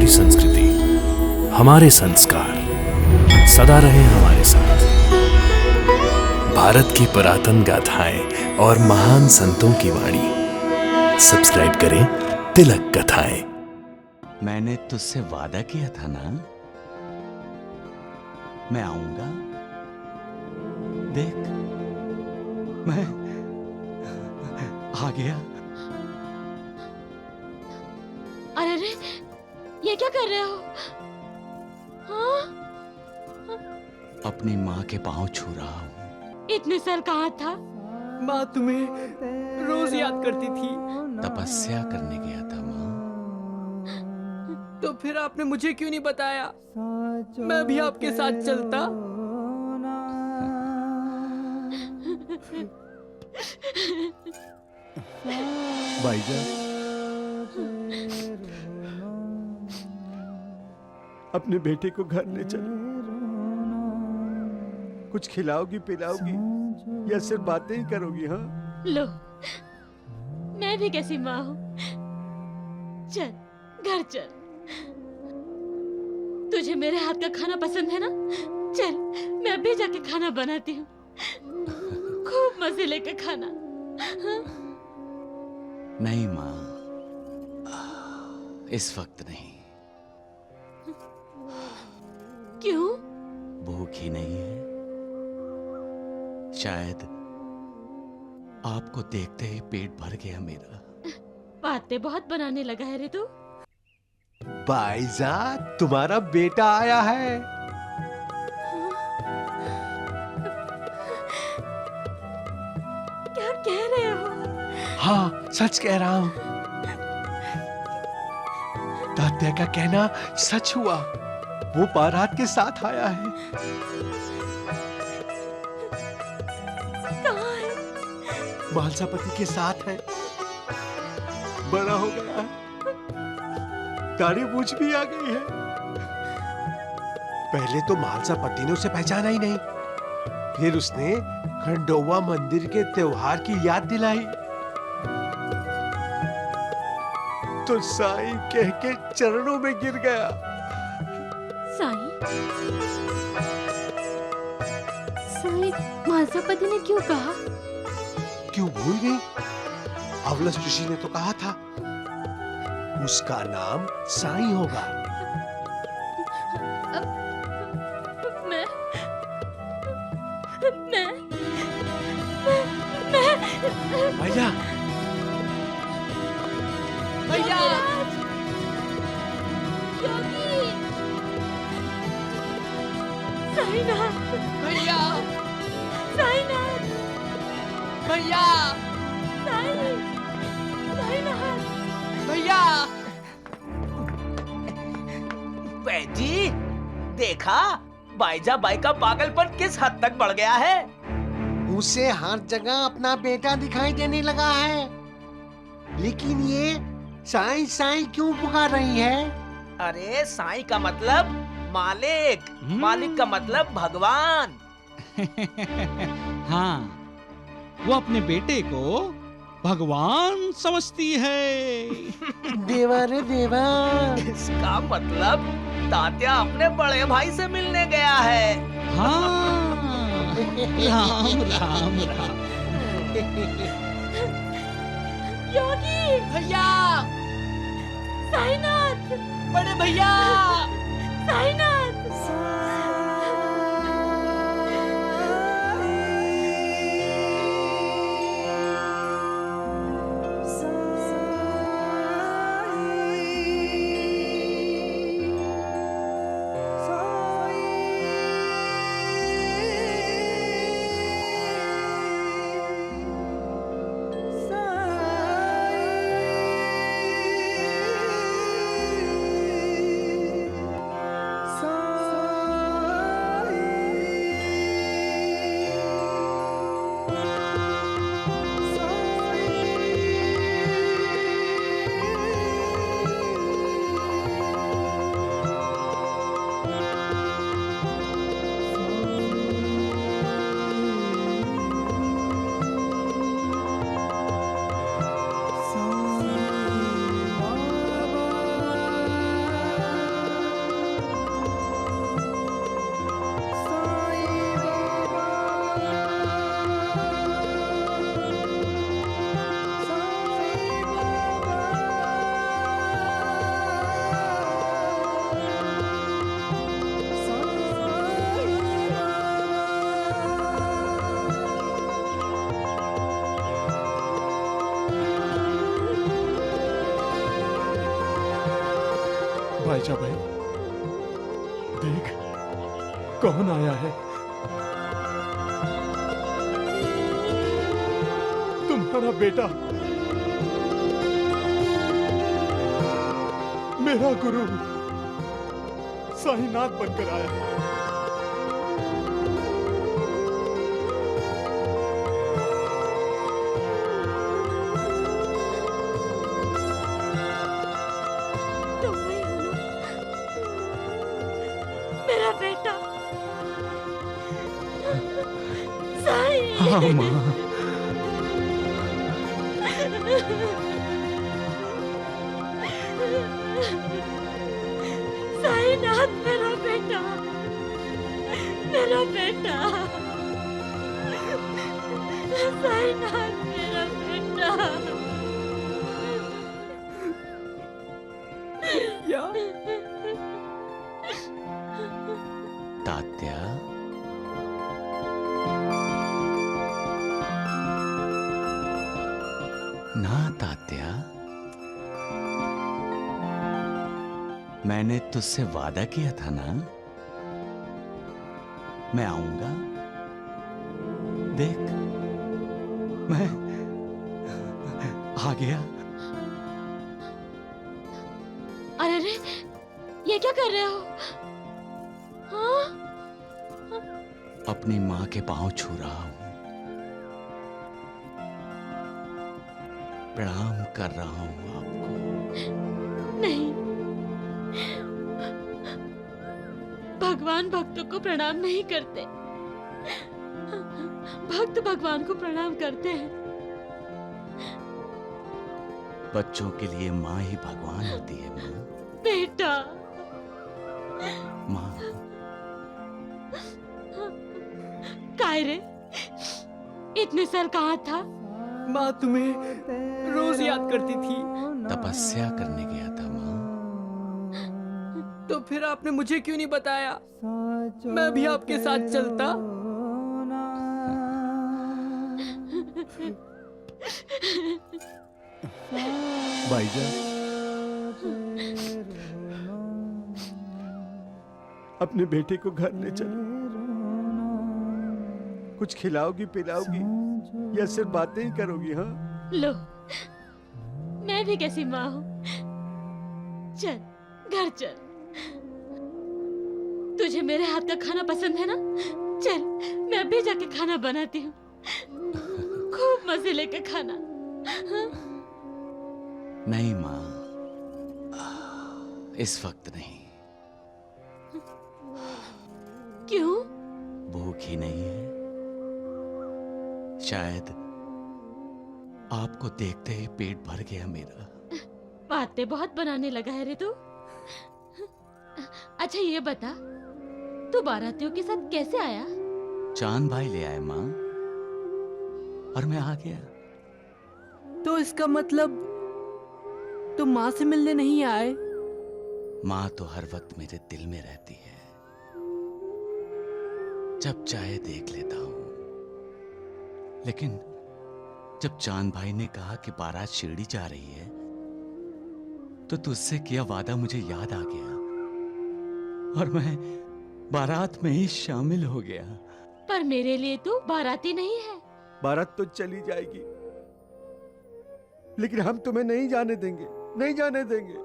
हमारी संस्कृति, हमारे संस्कार सदा रहे हमारे साथ। भारत की पुरातन गाथाएं और महान संतों की वाणी। सब्सक्राइब करें तिलक कथाएं। मैंने तुझसे वादा किया था ना, मैं आऊंगा। देख, मैं आ गया। अरे रे, ये क्या कर रहे हो? हाँ? अपनी माँ के पांव छू रहा हूँ। इतने साल कहाँ था? माँ तुम्हें रोज याद करती थी। तपस्या करने गया था माँ। तो फिर आपने मुझे क्यों नहीं बताया? मैं भी आपके साथ चलता। भाईजान, अपने बेटे को घर ले चलो। कुछ खिलाओगी पिलाओगी या सिर्फ बातें ही करोगी? हाँ, लो, मैं भी कैसी माँ हूँ। चल, घर चल। तुझे मेरे हाथ का खाना पसंद है ना? चल, मैं अभी जाके खाना बनाती हूँ। खूब मजे लेकर खाना। हाँ? नहीं माँ, इस वक्त नहीं। क्यों? भूख ही नहीं है। शायद आपको देखते ही पेट भर गया मेरा। बातें बहुत बनाने लगा है रे तू। भाईजान, तुम्हारा बेटा आया है। क्या कह रहे हो? हाँ, सच कह रहा हूँ। तात्या का कहना सच हुआ। वो बारात के साथ आया है। कहाँ है? मालसापति के साथ है। बड़ा हो गया है। दाढ़ी मूंछ भी आ गई है। पहले तो मालसापति ने उसे पहचाना ही नहीं। फिर उसने खंडोवा मंदिर के त्योहार की याद दिलाई तो साईं कह के चरणों में गिर गया। साईं? साईं, मालसापति ने क्यों कहा? क्यों भूल गई? अवलस ऋषि ने तो कहा था उसका नाम साईं होगा। मैं भैया, भैया, योगी, साईनाथ, भैया, साईनाथ, भैया, साईनाथ। भैया। जी, देखा बाईजा बाई का पागलपन किस हद तक बढ़ गया है। उसे हर जगह अपना बेटा दिखाई देने लगा है, लेकिन ये साईं साईं क्यों पुकार रही है? अरे साईं का मतलब मालिक, मालिक का मतलब भगवान। हाँ, वो अपने बेटे को भगवान समझती है। देवा रे देवा। इसका मतलब तात्या अपने बड़े भाई से मिलने गया है। हाँ, राम राम राम। योगी, भैया, साईनाथ, बड़े भैया, साईनाथ। सा भाईजा भाई, देख कौन आया है। तुम्हारा बेटा, मेरा गुरु साईनाथ बनकर आया है। तुम ही हो ना? मेरा बेटा साई। हाँ माँ, साईनाथ मेरा बेटा, मेरा बेटा, साईनाथ मेरा बेटा। या तात्या, ना तात्या, मैंने तुझसे वादा किया था ना, मैं आऊंगा। देख, मैं आ गया। अरे रे, ये क्या कर रहे हो? हाँ? अपनी माँ के पांव छू रहा हूं, प्रणाम कर रहा हूं आपको। नहीं, भगवान भक्तों को प्रणाम नहीं करते, भक्त भगवान को प्रणाम करते हैं। बच्चों के लिए माँ ही भगवान होती है माँ। बेटा, माँ, काय रे, इतने साल कहाँ था? माँ तुम्हें रोज याद करती थी, तपस्या करने गया था माँ। तो फिर आपने मुझे क्यों नहीं बताया? मैं भी आपके साथ चलता। भाईजा, अपने बेटे को घर ले चलो। कुछ खिलाओगी पिलाओगी या सिर्फ बातें ही करोगी? हाँ, लो, मैं भी कैसी माँ हूँ। चल, घर चल। तुझे मेरे हाथ का खाना पसंद है ना? चल, मैं अभी जाके खाना बनाती हूँ, खूब मजे लेके खाना। हाँ? नहीं माँ, इस वक्त नहीं। क्यों? भूख ही नहीं है। शायद आपको देखते ही पेट भर गया मेरा। बातें बहुत बनाने लगा है रे तू। अच्छा ये बता, तू बारातियों के साथ कैसे आया? चांद भाई ले आए माँ, और मैं आ गया। तो इसका मतलब तुम माँ से मिलने नहीं आए? माँ तो हर वक्त मेरे दिल में रहती है, जब चाहे देख लेता हूं। लेकिन जब चांद भाई ने कहा कि बारात शिरडी जा रही है, तो तुझसे किया वादा मुझे याद आ गया, और मैं बारात में ही शामिल हो गया। पर मेरे लिए तू बाराती नहीं है। बारात तो चली जाएगी, लेकिन हम तुम्हें नहीं जाने देंगे, नहीं जाने देंगे।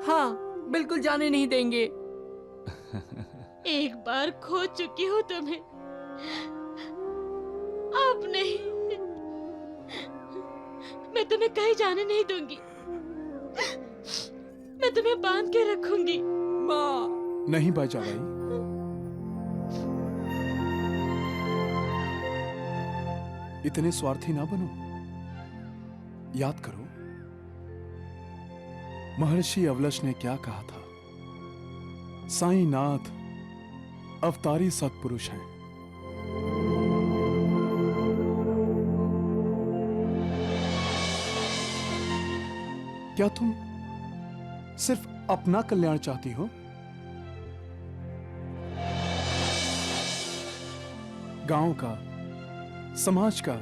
हाँ, बिल्कुल जाने नहीं देंगे। एक बार खो चुकी हूँ तुम्हें, अब नहीं। मैं तुम्हें कहीं जाने नहीं दूंगी, मैं तुम्हें बांध के रखूंगी। माँ, नहीं बाजा भाई, इतने स्वार्थी ना बनो। याद करो महर्षि अवलश ने क्या कहा था। साईनाथ अवतारी सत्पुरुष हैं। क्या तुम सिर्फ अपना कल्याण चाहती हो? गांव का, समाज का,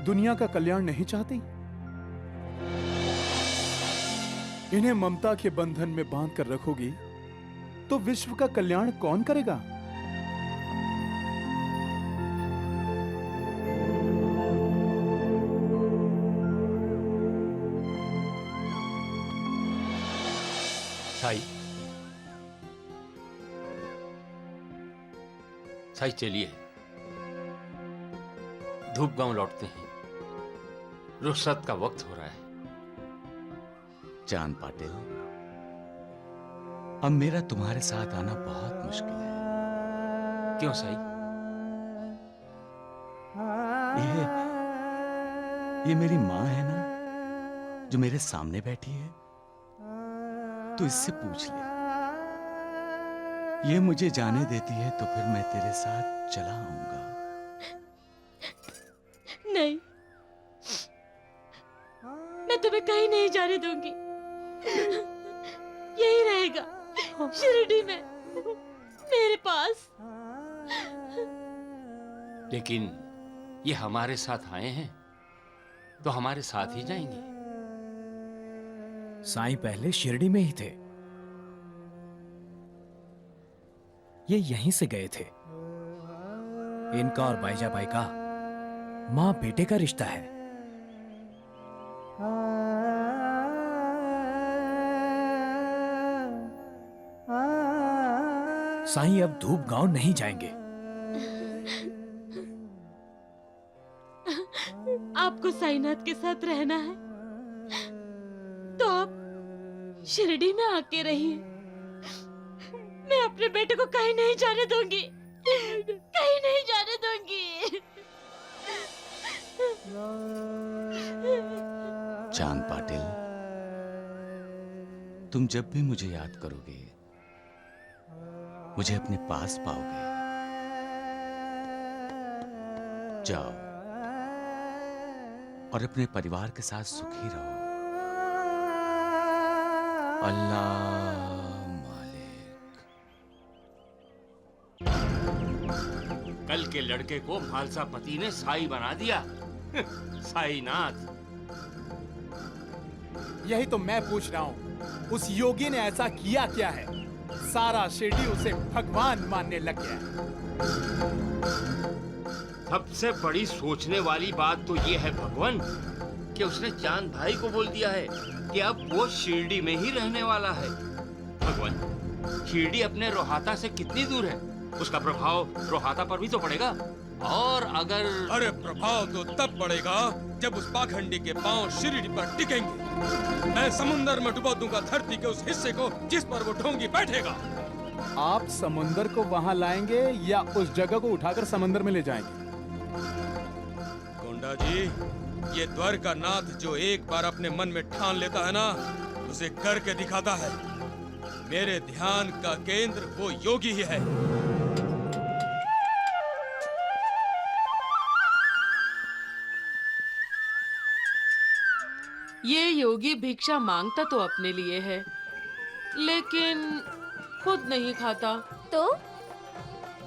दुनिया का कल्याण नहीं चाहती? इन्हें ममता के बंधन में बांध कर रखोगी तो विश्व का कल्याण कौन करेगा? साई, साई चलिए, धूप गांव लौटते हैं। रुखसत का वक्त हो रहा है। चांद पाटिल, अब मेरा तुम्हारे साथ आना बहुत मुश्किल है। क्यों साई? ये मेरी माँ है ना, जो मेरे सामने बैठी है, तो इससे पूछ ले। ये मुझे जाने देती है तो फिर मैं तेरे साथ चला आऊंगा। नहीं, मैं तुम्हें कहीं नहीं जाने दूंगी। यही रहेगा, शिरडी में, मेरे पास। लेकिन ये हमारे साथ आए हैं तो हमारे साथ ही जाएंगे। साईं पहले शिरडी में ही थे, ये यहीं से गए थे। इनका और बाईजाबाई का मां बेटे का रिश्ता है। साईं अब धूप गांव नहीं जाएंगे। आपको साईनाथ के साथ रहना है तो आप शिरडी में आके रहिए। मैं अपने बेटे को कहीं नहीं जाने दूंगी, कहीं नहीं जाने दूंगी। चांद पाटिल, तुम जब भी मुझे याद करोगे, मुझे अपने पास पाओगे। जाओ और अपने परिवार के साथ सुखी रहो। अल्लाह मालिक। कल के लड़के को खालसा पति ने साई बना दिया। साईनाथ। यही तो मैं पूछ रहा हूँ, उस योगी ने ऐसा किया क्या है? सारा शिरडी उसे भगवान मानने लग गया है। सबसे बड़ी सोचने वाली बात तो ये है भगवान, कि उसने चांद भाई को बोल दिया है कि अब वो शिरडी में ही रहने वाला है। भगवान, शिरडी अपने रोहाता से कितनी दूर है? उसका प्रभाव रोहाता पर भी तो पड़ेगा। और अगर अरे प्रभाव तो तब पड़ेगा जब उस पाखंडी के पांव शिरडी पर टिकेंगे। मैं समुंदर में डुबा दूंगा धरती के उस हिस्से को जिस पर वो ढोंगी बैठेगा। आप समुंदर को वहां लाएंगे या उस जगह को उठाकर समंदर में ले जाएंगे? गोंडा जी, ये द्वारका नाथ जो एक बार अपने मन में ठान लेता है ना, उसे करके दिखाता है। मेरे ध्यान का केंद्र वो योगी ही है। ये योगी भिक्षा मांगता तो अपने लिए है, लेकिन खुद नहीं खाता, तो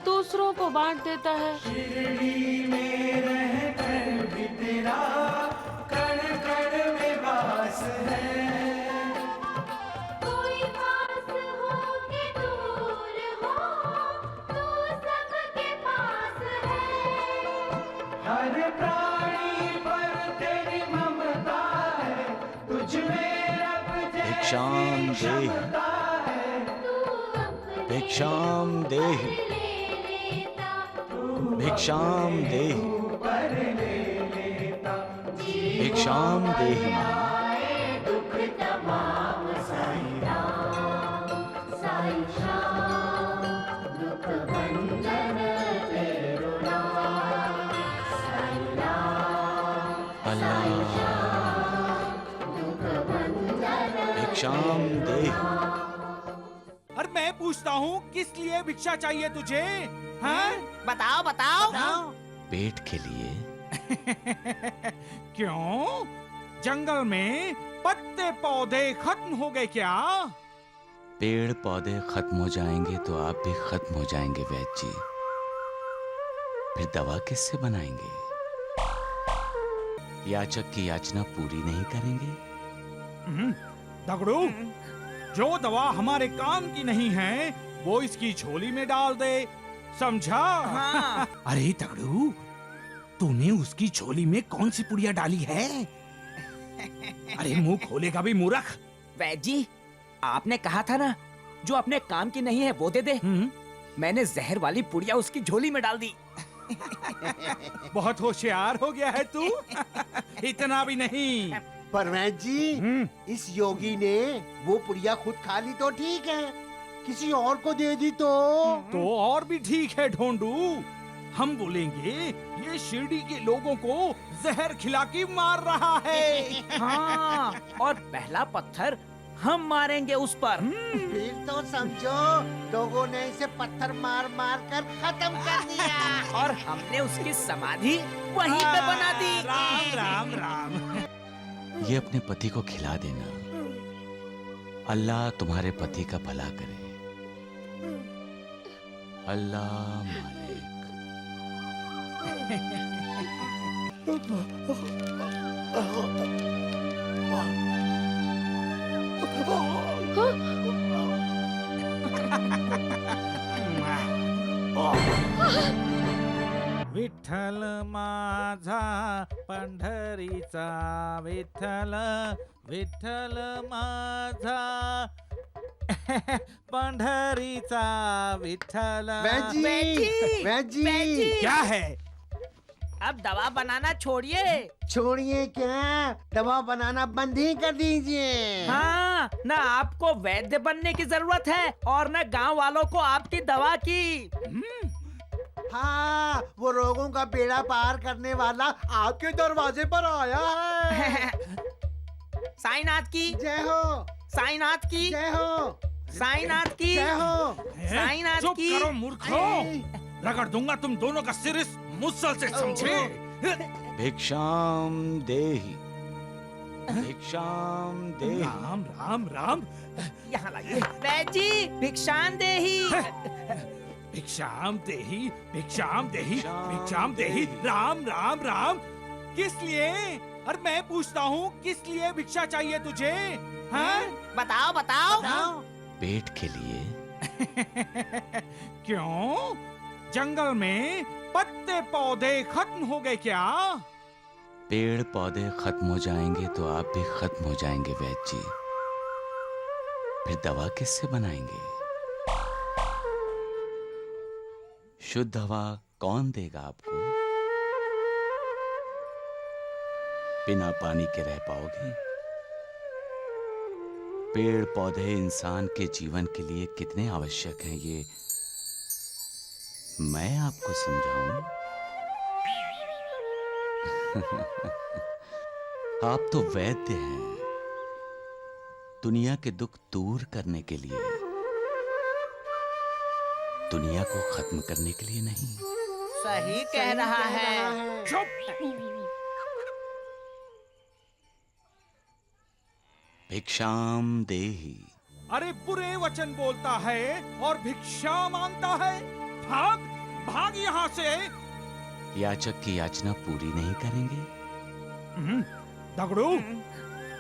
दूसरों को बांट देता है। शिरडी में रहकर भी तेरा कण कण में वास है। कोई पास हो के दूर हो, तू सबके पास है। हर प्राणी पर तेरी ममता है, तुझ में रब भिक्षाम देहि, भिक्षाम देहि, भिक्षाम देहि, भिक्षाम देहि। दुख तमाम साईं राम, साईं श्याम, दुख भंजन तेरो नाम। साईं राम, साईं श्याम, दुख भंजन भिक्षाम देहि। और मैं पूछता हूँ, किस लिए भिक्षा चाहिए तुझे? हाँ? बताओ बताओ। पेट के लिए। क्यों? जंगल में पत्ते पौधे खत्म हो गए क्या? पेड़ पौधे खत्म हो जाएंगे तो आप भी खत्म हो जाएंगे वैद्य जी। फिर दवा किससे बनाएंगे? याचक की याचना पूरी नहीं करेंगे? दगड़ू, जो दवा हमारे काम की नहीं है वो इसकी झोली में डाल दे, समझा? हाँ। अरे दगड़ू, तूने उसकी झोली में कौन सी पुड़िया डाली है? अरे मुंह खोलेगा भी मूर्ख। वैद्य जी, आपने कहा था ना जो अपने काम की नहीं है वो दे दे। मैंने जहर वाली पुड़िया उसकी झोली में डाल दी। बहुत होशियार हो गया है तू। इतना भी नहीं। पर वैद्य जी, इस योगी ने वो पुड़िया खुद खा ली तो ठीक है, किसी और को दे दी तो और भी ठीक है ढोंडू। हम बोलेंगे ये शिरडी के लोगों को जहर खिला के मार रहा है। हाँ, और पहला पत्थर हम मारेंगे उस पर। फिर तो समझो लोगों ने इसे पत्थर मार मार कर खत्म कर दिया। और हमने उसकी समाधि वहीं पे बना दी। राम राम राम। ये अपने पति को खिला देना। अल्लाह तुम्हारे पति का भला करे। अल्लाह मालिक। विठ्ठल माझा पंढरीचा विठ्ठल, विठ्ठल माझा पंढरीचा विठ्ठल। वैद्य जी, क्या है? अब दवा बनाना छोड़िए। छोड़िए क्या, दवा बनाना बंद ही कर दीजिए। हाँ, न आपको वैद्य बनने की जरूरत है और न गांव वालों को आपकी दवा की। हाँ, वो रोगों का बेड़ा पार करने वाला आपके दरवाजे पर आया है। साईनाथ की जय हो, साईनाथ की जय हो, साईनाथ की जय हो। साईनाथ चुप की। करो मूर्खों, रगड़ दूंगा तुम दोनों का सिर इस मुसल से, समझे? भिक्षाम देहि, भिक्षाम देहि। राम राम राम। यहाँ लाइए। वैद्य जी, भिक्षाम देहि। भिक्षाम देहि, भिक्षाम देहि, भिक्षाम देहि। राम राम राम। किस लिए? अरे मैं पूछता हूँ, किस लिए भिक्षा चाहिए तुझे? हाँ? बताओ बताओ। पेट के लिए। क्यों? जंगल में पत्ते पौधे खत्म हो गए क्या? पेड़ पौधे खत्म हो जाएंगे तो आप भी खत्म हो जाएंगे वैद्य जी। फिर दवा किससे बनाएंगे? शुद्ध हवा कौन देगा आपको? बिना पानी के रह पाओगे? पेड़ पौधे इंसान के जीवन के लिए कितने आवश्यक हैं, ये मैं आपको समझाऊं? आप तो वैद्य हैं, दुनिया के दुख दूर करने के लिए, दुनिया को खत्म करने के लिए नहीं। सही कह रहा है। भिक्षाम देहि। अरे बुरे वचन बोलता है और भिक्षा मांगता है। भाग भाग यहाँ से। याचक की याचना पूरी नहीं करेंगे? दगड़ू,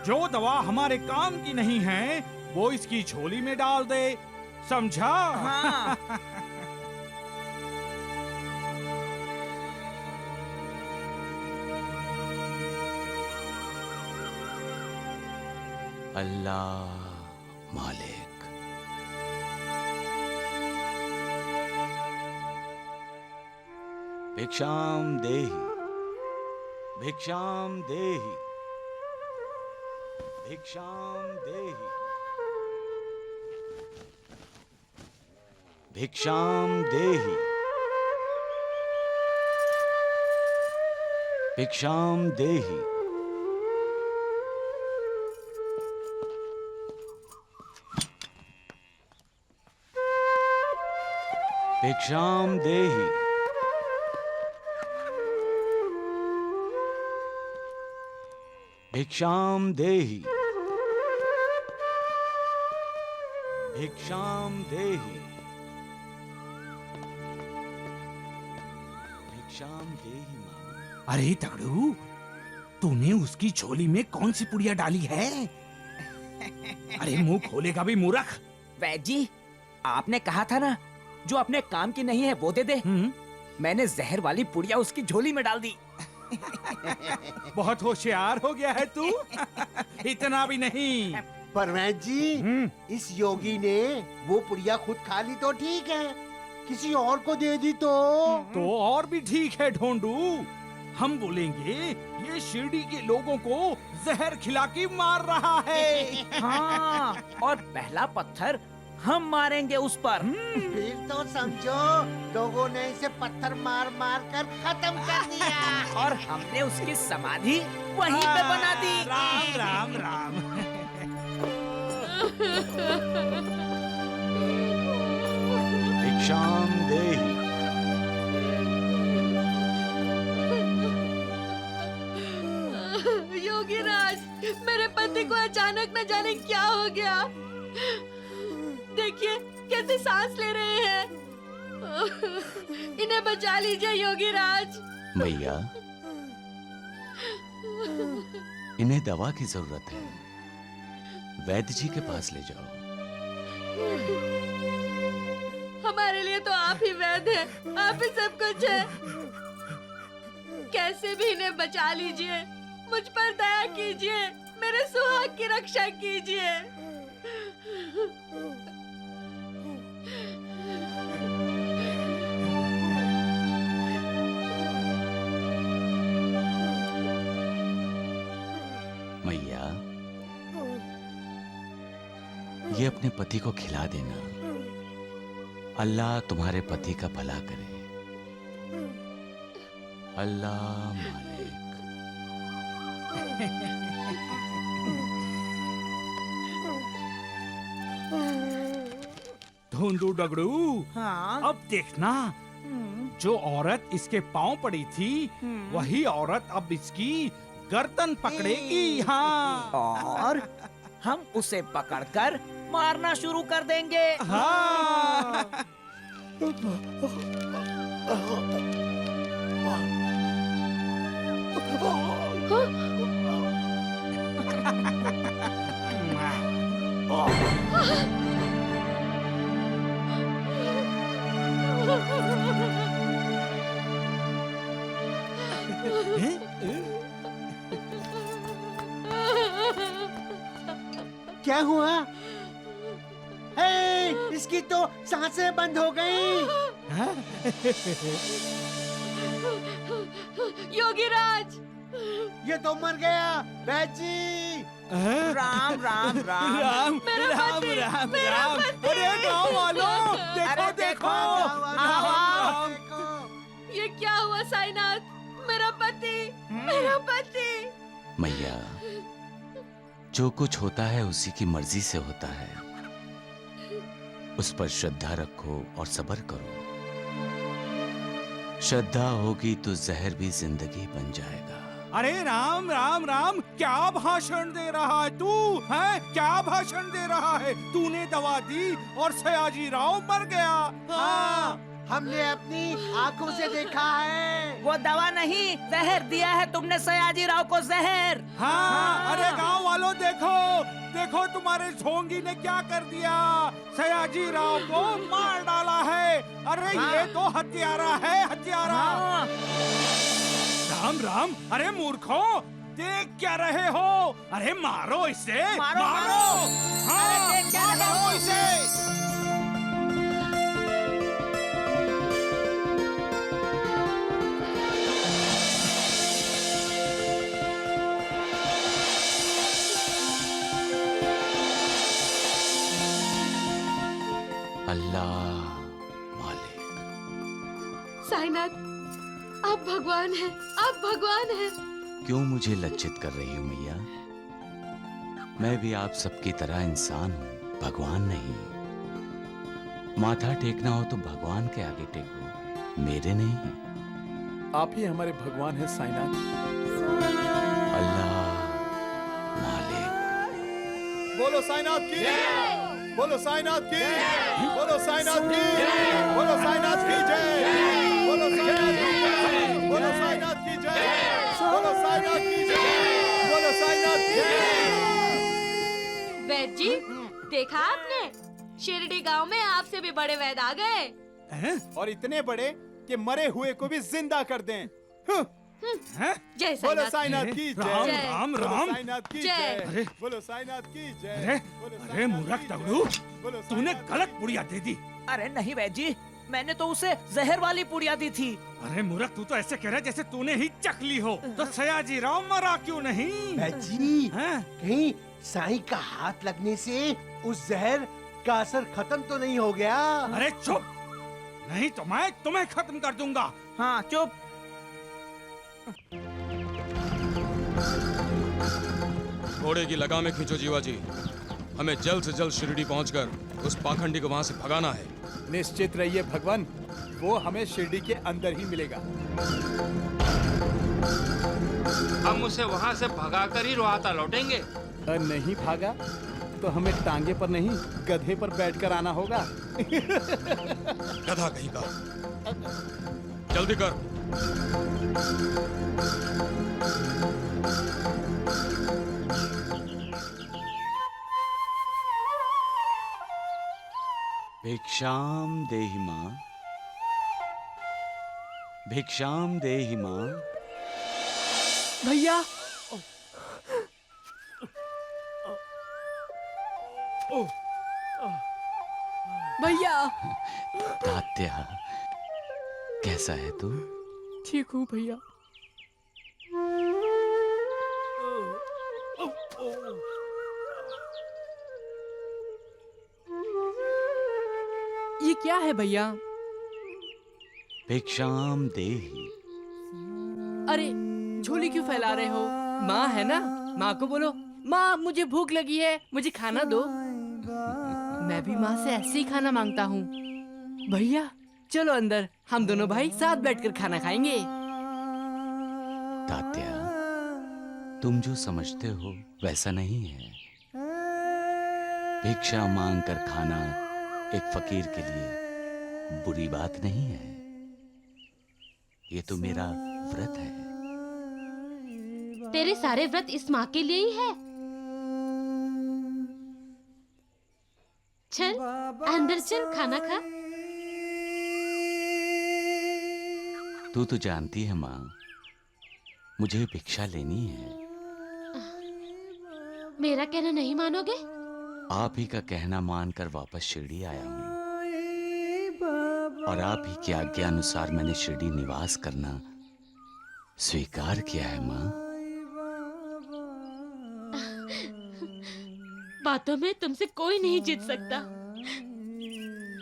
जो दवा हमारे काम की नहीं है वो इसकी झोली में डाल दे, समझा? हाँ। अल्लाह मालिक। भिक्षाम देहि, भिक्षाम देहि, भिक्षाम देहि, भिक्षाम देहि, भिक्षाम देहि। भिक्षाम देहि। भिक्षाम देहि। भिक्षाम देहि। भिक्षाम देहि मामा। अरे तगड़ू, तूने उसकी झोली में कौन सी पुड़िया डाली है? अरे मुंह खोलेगा भी मूर्ख। वैद्य जी, आपने कहा था ना जो अपने काम की नहीं है वो दे दे। मैंने जहर वाली पुड़िया उसकी झोली में डाल दी। बहुत होशियार हो गया है तू। इतना भी नहीं। पर वैद्य जी, इस योगी ने वो पुड़िया खुद खा ली तो ठीक है, किसी और को दे दी तो और भी ठीक है ढोंडू। हम बोलेंगे ये शिरडी के लोगों को जहर खिला के मार रहा है। हाँ, और पहला पत्थर हम मारेंगे उस पर। फिर तो समझो लोगों ने इसे पत्थर मार मार कर खत्म कर दिया। और हमने उसकी समाधि वहीं पे बना दी। राम राम राम। भिक्षाम देहि। योगीराज, मेरे पति को अचानक न जाने क्या हो गया। देखिए कैसे सांस ले रहे हैं। इन्हें बचा लीजिए योगीराज। मैया, इन्हें दवा की जरूरत है, वैद्य जी के पास ले जाओ। हमारे लिए तो आप ही वैद्य हैं, आप ही सब कुछ है। कैसे भी इन्हें बचा लीजिए, मुझ पर दया कीजिए, मेरे सुहाग की रक्षा कीजिए। मैया, ये अपने पति को खिला देना। अल्लाह तुम्हारे पति का भला करे। अल्लाह मालिक। ढोंडू डगड़ू, हाँ? अब देखना, जो औरत इसके पांव पड़ी थी वही औरत अब इसकी गर्दन पकड़ेगी। हाँ, और हम उसे पकड़कर मारना शुरू कर देंगे। हाँ। क्या हुआ? हे, इसकी तो सांसें बंद हो गई। योगीराज, ये तो मर गया। वैद्य जी, राम राम राम। राम मेरा राम पति, राम मेरा राम। पति। अरे गाँव वालों, देखो अरे देखो। आओ। ये क्या हुआ साईनाथ? मेरा पति, मेरा पति। मैया, जो कुछ होता है उसी की मर्जी से होता है। उस पर श्रद्धा रखो और सब्र करो। श्रद्धा होगी तो जहर भी जिंदगी बन जाएगा। अरे राम राम राम, क्या भाषण दे रहा है तू? है क्या भाषण दे रहा है? तूने दवा दी और सयाजी राव मर गया। हाँ, हमने अपनी आंखों से देखा है। वो दवा नहीं, जहर दिया है तुमने सयाजी राव को, जहर। हाँ, अरे गांव वालों देखो, देखो तुम्हारे झोंगी ने क्या कर दिया। सयाजी राव को मार डाला है। अरे ये तो हत्यारा है, हत्यारा। राम राम, अरे मूर्खों, देख क्या रहे हो? अरे मारो इसे, मारो, मारो। हाँ, अरे देख क्या रहे हो? मारो इसे। अल्लाह मालिक। साईनाथ, आप भगवान हैं, आप भगवान हैं। क्यों मुझे लज्जित कर रही हो मैया? मैं भी आप सबकी तरह इंसान हूँ, भगवान नहीं। माथा टेकना हो तो भगवान के आगे टेको, मेरे नहीं। आप ही हमारे भगवान हैं साईनाथ। अल्लाह मालिक। बोलो साईनाथ की, बोलो साईनाथ की, बोलो साईनाथ की, बोलो साईनाथ की जय, बोलो साईनाथ की जय, बोलो साईनाथ की जय, बोलो साईनाथ की जय, बोलो साईनाथ की जय। वैद्य जी, देखा आपने? शिरडी गांव में आपसे भी बड़े वैद्य आ गए। और इतने बड़े कि मरे हुए को भी जिंदा कर दें। जय बोलो साईनाथ की जय। राम जय। राम बोलो राम। साईनाथ की जय। जय। बोलो साईनाथ की जय। अरे बोलो अरे साईनाथ मूर्ख की तगड़ू, जय। बोलो तूने साईनाथ गलत की पुड़िया दे दी। अरे नहीं वैद्य जी, मैंने तो उसे जहर वाली पुड़िया दी थी। अरे मूर्ख, तू तो ऐसे कह रहा है जैसे तूने ही चखली हो। तो सयाजी राव मरा क्यों नहीं? जी हैं? कहीं साईं का हाथ लगने से उस जहर का असर खत्म तो नहीं हो गया? अरे चुप, नहीं तो मैं तुम्हें खत्म कर दूंगा। हाँ चुप। घोड़े की लगामें खींचो जीवा जी। हमें जल्द से जल्द शिरडी पहुंचकर उस पाखंडी को वहां से भगाना है। निश्चित रहिए भगवान, वो हमें शिरडी के अंदर ही मिलेगा। हम उसे वहाँ से भगाकर ही रोहता लौटेंगे। नहीं भागा तो हमें टांगे पर नहीं गधे पर बैठकर आना होगा। गधा कहीं का। जल्दी कर। भिक्षाम देहि मां, भिक्षाम देहि मां। भैया, भैया। तात्या, कैसा है तू? ठीक हूँ भैया। ये क्या है भैया? भिक्षाम देहि। अरे झोली क्यों फैला रहे हो? माँ है ना, माँ को बोलो, माँ मुझे भूख लगी है, मुझे खाना दो। मैं भी माँ से ऐसे ही खाना मांगता हूँ। भैया चलो अंदर, हम दोनों भाई साथ बैठकर खाना खाएंगे। तात्या, तुम जो समझते हो वैसा नहीं है। भिक्षा मांग कर खाना एक फकीर के लिए बुरी बात नहीं है। ये तो मेरा व्रत है। तेरे सारे व्रत इस माँ के लिए ही है। चल अंदर चल, खाना खा। तू तो जानती है माँ, मुझे भिक्षा लेनी है। मेरा कहना नहीं मानोगे? आप ही का कहना मानकर वापस शिरडी आया हूँ, और आप ही की आज्ञा अनुसार मैंने शिरडी निवास करना स्वीकार किया है माँ। बातों में तुमसे कोई नहीं जीत सकता।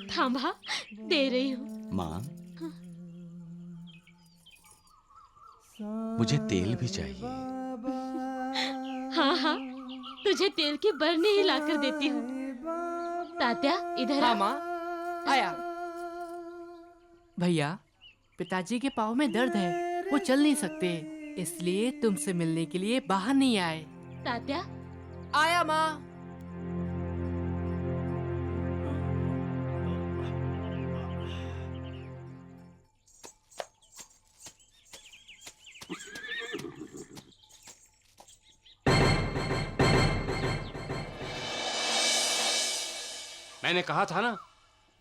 थांभा, दे रही हूँ। माँ, मुझे तेल भी चाहिए। हाँ हाँ, तुझे तेल की बरनी ही लाकर देती हूँ। तात्या इधर हाँ आ। माँ, आया। भैया, पिताजी के पाँव में दर्द है, वो चल नहीं सकते, इसलिए तुमसे मिलने के लिए बाहर नहीं आए। तात्या, आया माँ। मैंने कहा था ना,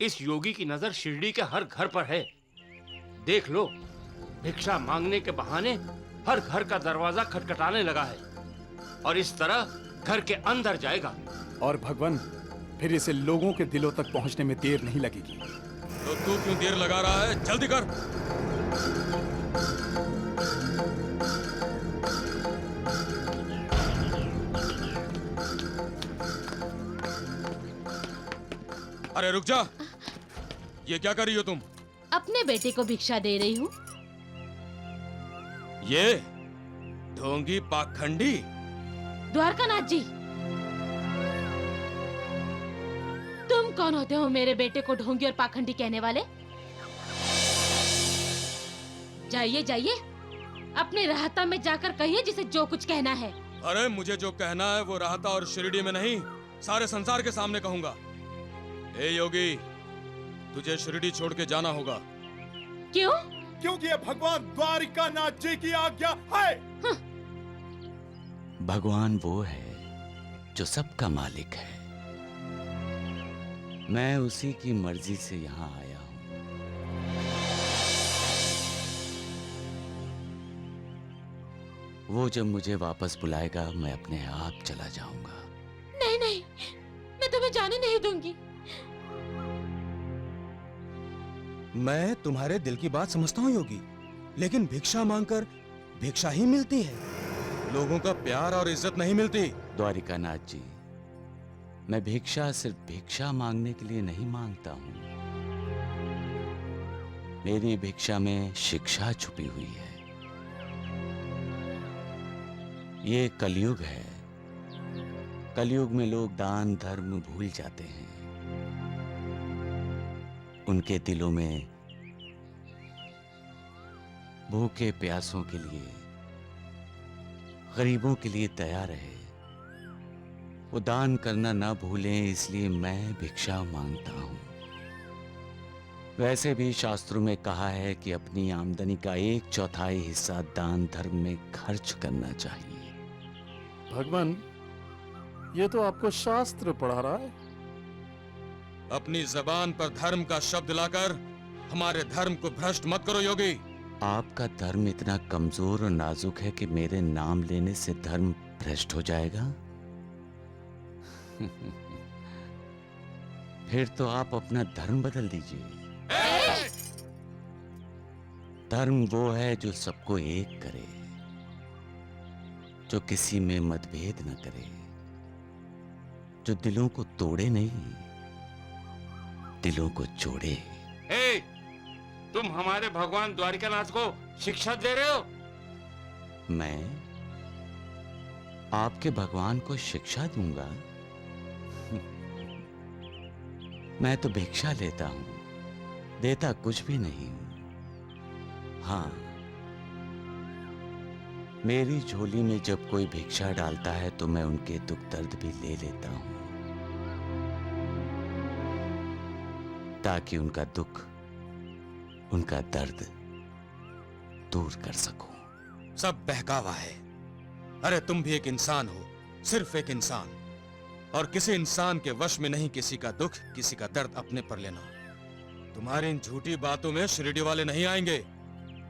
इस योगी की नजर शिरडी के हर घर पर है। देख लो, भिक्षा मांगने के बहाने हर घर का दरवाजा खटखटाने लगा है, और इस तरह घर के अंदर जाएगा। और भगवान, फिर इसे लोगों के दिलों तक पहुंचने में देर नहीं लगेगी। तो तू क्यों देर लगा रहा है? जल्दी कर। अरे रुक जा, ये क्या कर रही हो तुम? अपने बेटे को भिक्षा दे रही हूँ। ये ढोंगी पाखंडी। द्वारकानाथ जी, तुम कौन होते हो मेरे बेटे को ढोंगी और पाखंडी कहने वाले? जाइए जाइए, अपने रहता में जाकर कहिए जिसे जो कुछ कहना है। अरे मुझे जो कहना है वो राहता और शिरडी में नहीं, सारे संसार के सामने कहूंगा। ए योगी, तुझे शिरडी छोड़ के जाना होगा। क्यों? क्योंकि ये भगवान द्वारिकानाथ जी की आज्ञा है। भगवान वो है जो सबका मालिक है। मैं उसी की मर्जी से यहाँ आया हूँ। वो जब मुझे वापस बुलाएगा मैं अपने आप चला जाऊंगा। नहीं नहीं, मैं तुम्हें जाने नहीं दूंगी। मैं तुम्हारे दिल की बात समझता हूँ योगी, लेकिन भिक्षा मांगकर भिक्षा ही मिलती है, लोगों का प्यार और इज्जत नहीं मिलती। द्वारिकानाथ जी, मैं भिक्षा सिर्फ भिक्षा मांगने के लिए नहीं मांगता हूँ। मेरी भिक्षा में शिक्षा छुपी हुई है। ये कलयुग है। कलयुग में लोग दान धर्म भूल जाते हैं। उनके दिलों में भूखे प्यासों के लिए, गरीबों के लिए दया रहे। वो दान करना ना भूलें, इसलिए मैं भिक्षा मांगता हूं। वैसे भी शास्त्रों में कहा है कि अपनी आमदनी का 1/4 हिस्सा दान धर्म में खर्च करना चाहिए। भगवान, ये तो आपको शास्त्र पढ़ा रहा है। अपनी जबान पर धर्म का शब्द लाकर हमारे धर्म को भ्रष्ट मत करो योगी। आपका धर्म इतना कमजोर और नाजुक है कि मेरे नाम लेने से धर्म भ्रष्ट हो जाएगा? फिर तो आप अपना धर्म बदल दीजिए। धर्म वो है जो सबको एक करे, जो किसी में मतभेद न करे, जो दिलों को तोड़े नहीं, दिलों को जोड़े। ए, तुम हमारे भगवान द्वारिकानाथ को शिक्षा दे रहे हो? मैं आपके भगवान को शिक्षा दूंगा? मैं तो भिक्षा लेता हूं, देता कुछ भी नहीं हूं। हाँ, मेरी झोली में जब कोई भिक्षा डालता है तो मैं उनके दुख दर्द भी ले लेता हूं, ताकि उनका दुख, उनका दर्द दूर कर सकूं। सब बहकावा है। अरे तुम भी एक इंसान हो, सिर्फ एक इंसान, और किसी इंसान के वश में नहीं किसी का दुख, किसी का दर्द अपने पर लेना। तुम्हारी इन झूठी बातों में शिरडी वाले नहीं आएंगे।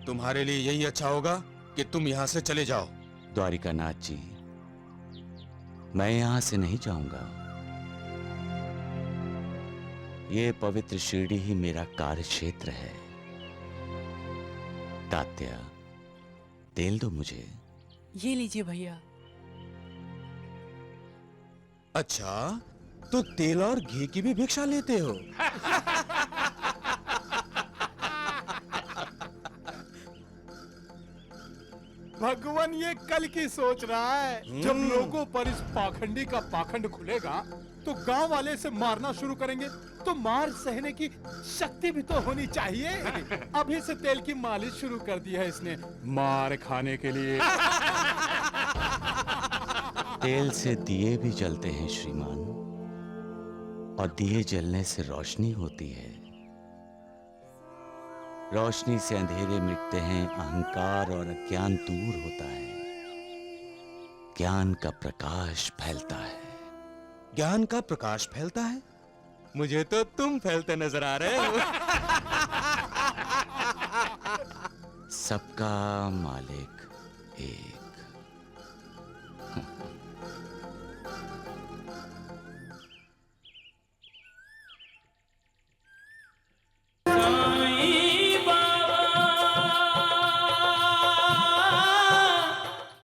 तुम्हारे लिए यही अच्छा होगा कि तुम यहाँ से चले जाओ। द्वारिकानाथ जी, मैं यहां से नहीं जाऊंगा। ये पवित्र शिरडी ही मेरा कार्य क्षेत्र है। तात्या, तेल दो मुझे। ये लीजिए भैया। अच्छा, तो तेल और घी की भी भिक्षा लेते हो? भगवान ये कल की सोच रहा है। जब लोगों पर इस पाखंडी का पाखंड खुलेगा तो गांव वाले से मारना शुरू करेंगे, तो मार सहने की शक्ति भी तो होनी चाहिए। अभी से तेल की मालिश शुरू कर दी है इसने, मार खाने के लिए। तेल से दिए भी जलते हैं श्रीमान, और दिए जलने से रोशनी होती है। रोशनी से अंधेरे मिटते हैं, अहंकार और अज्ञान दूर होता है, ज्ञान का प्रकाश फैलता है। ज्ञान का प्रकाश फैलता है? मुझे तो तुम फैलते नजर आ रहे हो। सबका मालिक एक।